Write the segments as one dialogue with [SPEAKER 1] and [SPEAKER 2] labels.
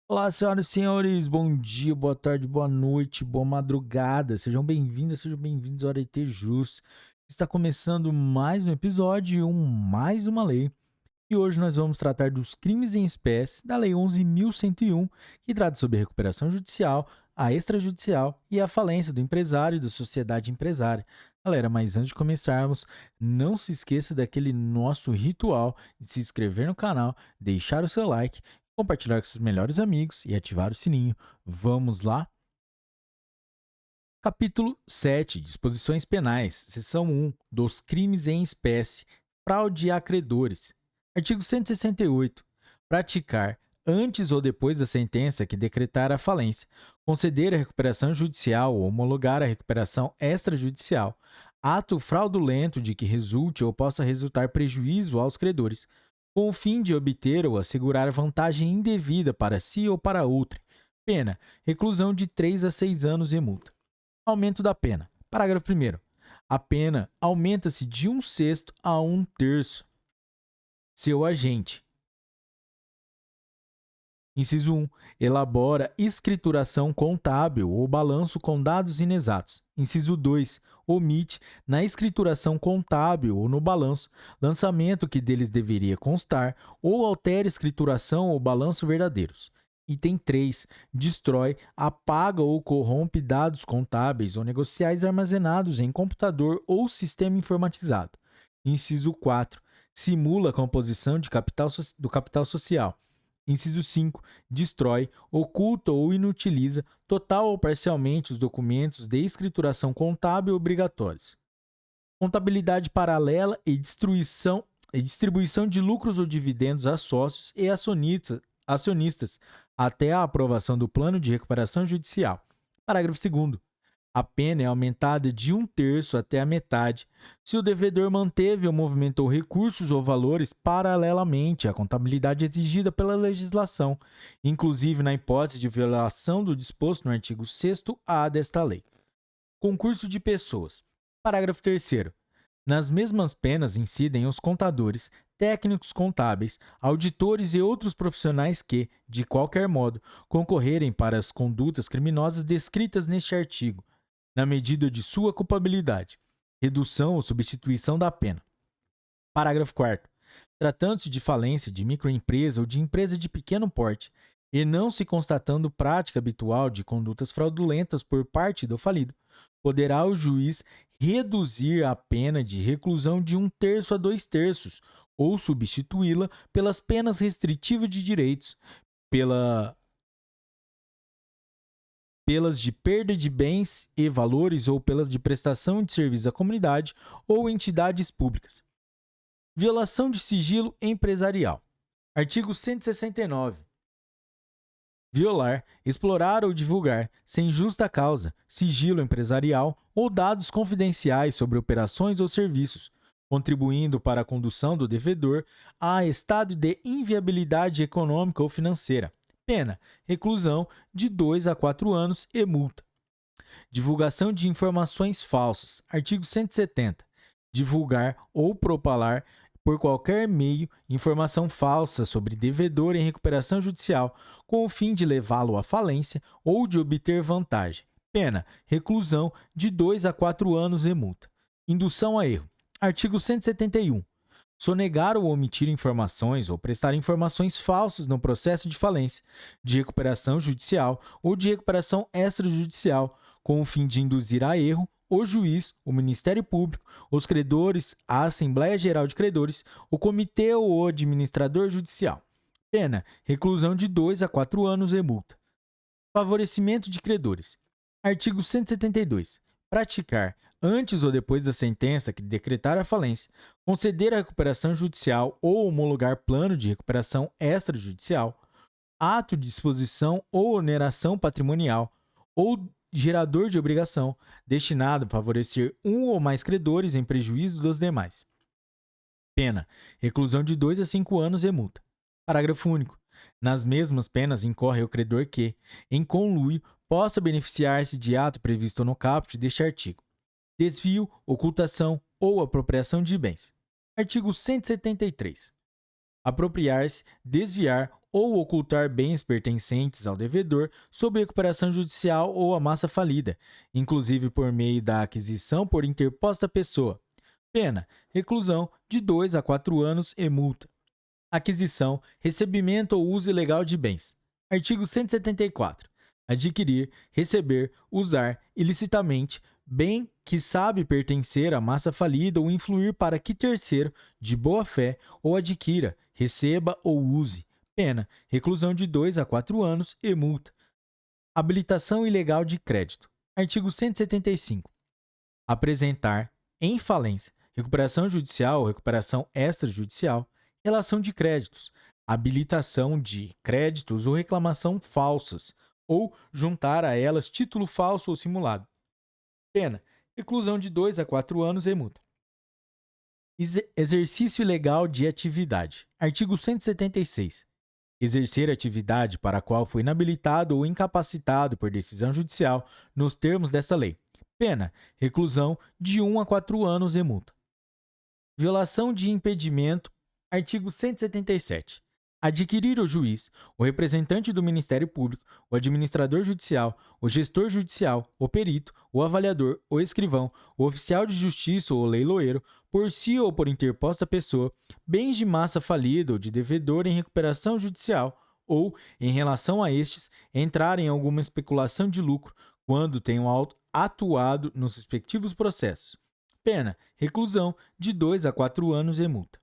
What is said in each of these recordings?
[SPEAKER 1] Olá, senhoras e senhores, bom dia, boa tarde, boa noite, boa madrugada. Sejam bem-vindas, sejam bem-vindos ao Arete Jus. Está começando mais um episódio, mais uma lei. E hoje nós vamos tratar dos crimes em espécie da Lei 11.101, que trata sobre a recuperação judicial, a extrajudicial e a falência do empresário e da sociedade empresária. Galera, mas antes de começarmos, não se esqueça daquele nosso ritual de se inscrever no canal, deixar o seu like, compartilhar com seus melhores amigos e ativar o sininho. Vamos lá? Capítulo 7. Disposições penais. Seção 1. Dos crimes em espécie. Fraude a credores. Artigo 168. Praticar, antes ou depois da sentença que decretar a falência, conceder a recuperação judicial ou homologar a recuperação extrajudicial, ato fraudulento de que resulte ou possa resultar prejuízo aos credores, com o fim de obter ou assegurar vantagem indevida para si ou para outrem. Pena: reclusão de 3 a 6 anos e multa. Aumento da pena. Parágrafo 1º. A pena aumenta-se de 1/6 a 1/3. Seu agente. Inciso 1. Elabora escrituração contábil ou balanço com dados inexatos. Inciso 2. Omite, na escrituração contábil ou no balanço, lançamento que deles deveria constar ou altere escrituração ou balanço verdadeiros. Item 3. Destrói, apaga ou corrompe dados contábeis ou negociais armazenados em computador ou sistema informatizado. Inciso 4. Simula a composição do capital social. Inciso 5. Destrói, oculta ou inutiliza, total ou parcialmente, os documentos de escrituração contábil obrigatórios. Contabilidade paralela e distribuição de lucros ou dividendos a sócios e acionistas até a aprovação do plano de recuperação judicial. Parágrafo 2º. A pena é aumentada de 1/3 até a metade se o devedor manteve ou movimentou recursos ou valores paralelamente à contabilidade exigida pela legislação, inclusive na hipótese de violação do disposto no artigo 6º-A desta lei. Concurso de pessoas. Parágrafo 3º. Nas mesmas penas incidem os contadores, técnicos contábeis, auditores e outros profissionais que, de qualquer modo, concorrerem para as condutas criminosas descritas neste artigo, na medida de sua culpabilidade, redução ou substituição da pena. Parágrafo 4º. Tratando-se de falência de microempresa ou de empresa de pequeno porte, e não se constatando prática habitual de condutas fraudulentas por parte do falido, poderá o juiz reduzir a pena de reclusão de 1/3 a 2/3, ou substituí-la pelas penas restritivas de direitos, pela pelas de perda de bens e valores ou pelas de prestação de serviço à comunidade ou entidades públicas. Violação de sigilo empresarial. Artigo 169. Violar, explorar ou divulgar, sem justa causa, sigilo empresarial ou dados confidenciais sobre operações ou serviços, contribuindo para a condução do devedor a estado de inviabilidade econômica ou financeira. Pena: reclusão de 2 a 4 anos e multa. Divulgação de informações falsas. Artigo 170. Divulgar ou propalar por qualquer meio informação falsa sobre devedor em recuperação judicial, com o fim de levá-lo à falência ou de obter vantagem. Pena: reclusão de 2 a 4 anos e multa. Indução a erro. Artigo 171. Sonegar ou omitir informações ou prestar informações falsas no processo de falência, de recuperação judicial ou de recuperação extrajudicial, com o fim de induzir a erro o juiz, o Ministério Público, os credores, a Assembleia Geral de Credores, o comitê ou o administrador judicial. Pena: reclusão de 2 a 4 anos e multa. Favorecimento de credores. Artigo 172. Praticar, antes ou depois da sentença que decretar a falência, conceder a recuperação judicial ou homologar plano de recuperação extrajudicial, ato de disposição ou oneração patrimonial ou gerador de obrigação, destinado a favorecer um ou mais credores em prejuízo dos demais. Pena: reclusão de 2 a 5 anos e multa. Parágrafo único. Nas mesmas penas incorre o credor que, em conluio, possa beneficiar-se de ato previsto no caput deste artigo: desvio, ocultação ou apropriação de bens. Artigo 173. apropriar-se, desviar ou ocultar bens pertencentes ao devedor sob recuperação judicial ou a massa falida, inclusive por meio da aquisição por interposta pessoa. Pena: reclusão de 2 a 4 anos e multa. Aquisição, recebimento ou uso ilegal de bens. Artigo 174. Adquirir, receber, usar ilicitamente bem que sabe pertencer à massa falida ou influir para que terceiro, de boa fé, ou adquira, receba ou use. Pena: reclusão de 2 a 4 anos e multa. Habilitação ilegal de crédito. Artigo 175. Apresentar, em falência, recuperação judicial ou recuperação extrajudicial, relação de créditos, habilitação de créditos ou reclamação falsas, ou juntar a elas título falso ou simulado. Pena: reclusão de 2 a 4 anos e multa. Exercício ilegal de atividade. Artigo 176. Exercer atividade para a qual foi inabilitado ou incapacitado por decisão judicial nos termos desta lei. Pena: reclusão de 1 a 4 anos e multa. Violação de impedimento. Artigo 177. Adquirir o juiz, o representante do Ministério Público, o administrador judicial, o gestor judicial, o perito, o avaliador, o escrivão, o oficial de justiça ou o leiloeiro, por si ou por interposta pessoa, bens de massa falida ou de devedor em recuperação judicial, ou, em relação a estes, entrar em alguma especulação de lucro, quando tenham atuado nos respectivos processos. Pena: reclusão de 2 a 4 anos e multa.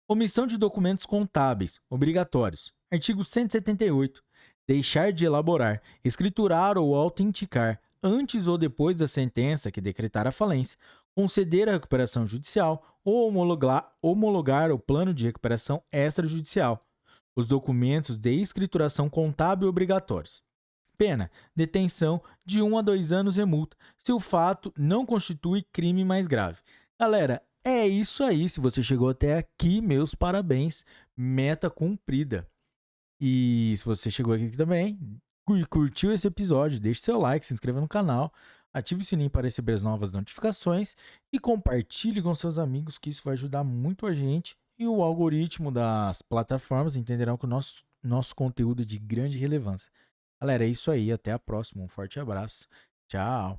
[SPEAKER 1] Omissão de documentos contábeis, obrigatórios. Artigo 178. Deixar de elaborar, escriturar ou autenticar, antes ou depois da sentença que decretar a falência, conceder a recuperação judicial ou homologar o plano de recuperação extrajudicial, os documentos de escrituração contábil obrigatórios. Pena: detenção de 1 a 2 anos e multa, se o fato não constitui crime mais grave. Galera, é isso aí. Se você chegou até aqui, meus parabéns. Meta cumprida. E se você chegou aqui também e curtiu esse episódio, deixe seu like, se inscreva no canal, ative o sininho para receber as novas notificações e compartilhe com seus amigos, que isso vai ajudar muito a gente. E o algoritmo das plataformas entenderão que o nosso conteúdo é de grande relevância. Galera, é isso aí. Até a próxima. Um forte abraço. Tchau.